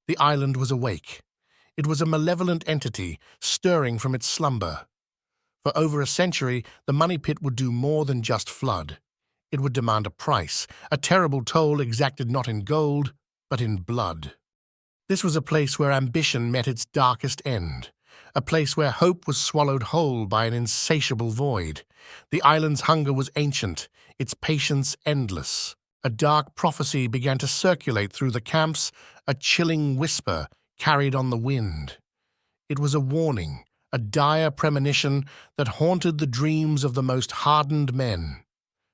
The island was awake. It was a malevolent entity stirring from its slumber. For over a century, the money pit would do more than just flood. It would demand a price, a terrible toll exacted not in gold, but in blood. This was a place where ambition met its darkest end, a place where hope was swallowed whole by an insatiable void. The island's hunger was ancient, its patience endless. A dark prophecy began to circulate through the camps, a chilling whisper carried on the wind. It was a warning, a dire premonition that haunted the dreams of the most hardened men.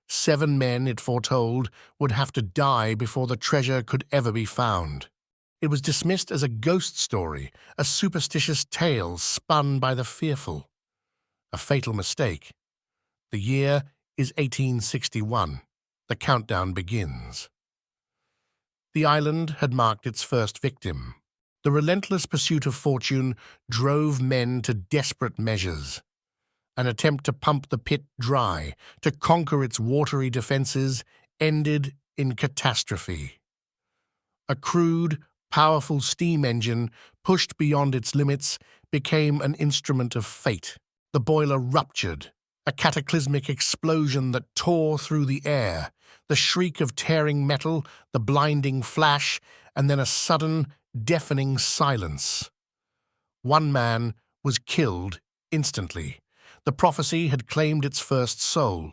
7 men, it foretold, would have to die before the treasure could ever be found. It was dismissed as a ghost story, a superstitious tale spun by the fearful. A fatal mistake. The year is 1861. The countdown begins. The island had marked its first victim. The relentless pursuit of fortune drove men to desperate measures. An attempt to pump the pit dry, to conquer its watery defenses, ended in catastrophe. A crude, powerful steam engine, pushed beyond its limits, became an instrument of fate. The boiler ruptured, a cataclysmic explosion that tore through the air, the shriek of tearing metal, the blinding flash, and then a sudden, deafening silence. 1 man was killed instantly. The prophecy had claimed its first soul.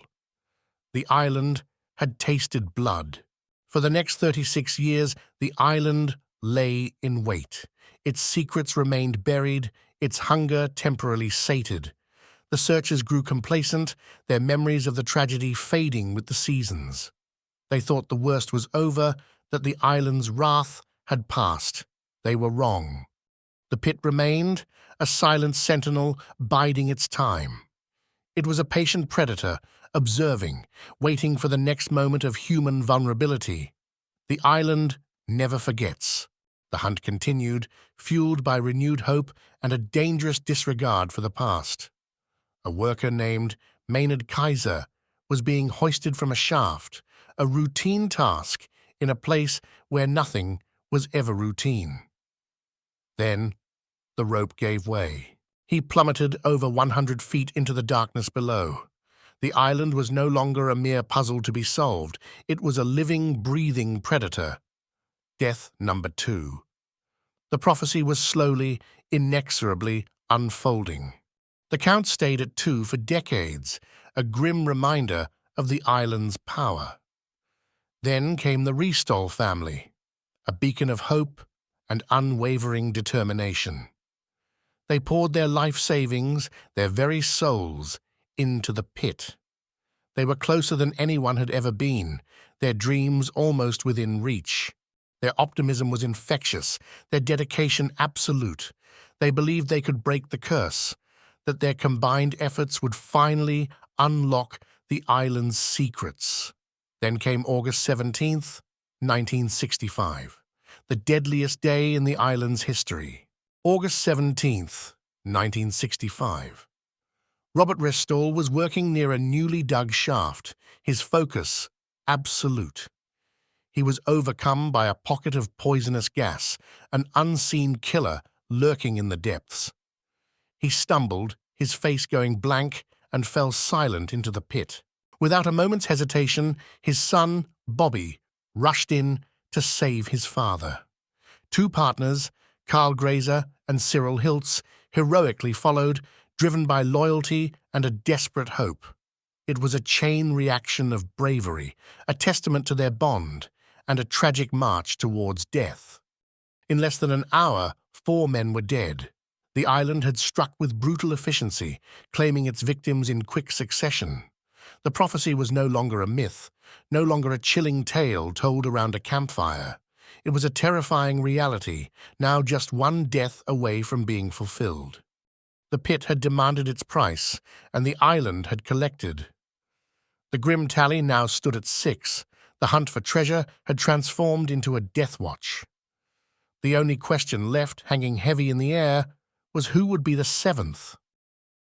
The island had tasted blood. For the next 36 years, the island lay in wait. Its secrets remained buried, its hunger temporarily sated. The searchers grew complacent, their memories of the tragedy fading with the seasons. They thought the worst was over, that the island's wrath had passed. They were wrong. The pit remained, a silent sentinel biding its time. It was a patient predator, observing, waiting for the next moment of human vulnerability. The island never forgets. The hunt continued, fueled by renewed hope and a dangerous disregard for the past. A worker named Maynard Kaiser was being hoisted from a shaft, a routine task in a place where nothing was ever routine. Then the rope gave way. He plummeted over 100 feet into the darkness below. The island was no longer a mere puzzle to be solved. It was a living, breathing predator. Death number 2. The prophecy was slowly, inexorably unfolding. The count stayed at 2 for decades, a grim reminder of the island's power. Then came the Restall family, a beacon of hope and unwavering determination. They poured their life savings, their very souls, into the pit. They were closer than anyone had ever been, their dreams almost within reach. Their optimism was infectious, their dedication absolute. They believed they could break the curse, that their combined efforts would finally unlock the island's secrets. Then came August 17th, 1965, the deadliest day in the island's history. August 17th, 1965. Robert Restall was working near a newly dug shaft, his focus absolute. He was overcome by a pocket of poisonous gas, an unseen killer lurking in the depths. He stumbled, his face going blank, and fell silent into the pit. Without a moment's hesitation, his son, Bobby, rushed in to save his father. 2 partners, Carl Grazer and Cyril Hiltz, heroically followed, driven by loyalty and a desperate hope. It was a chain reaction of bravery, a testament to their bond, and a tragic march towards death. In less than an hour, 4 men were dead. The island had struck with brutal efficiency, claiming its victims in quick succession. The prophecy was no longer a myth, no longer a chilling tale told around a campfire. It was a terrifying reality, now just 1 death away from being fulfilled. The pit had demanded its price, and the island had collected. The grim tally now stood at 6. The hunt for treasure had transformed into a death watch. The only question left, hanging heavy in the air, was who would be the 7th.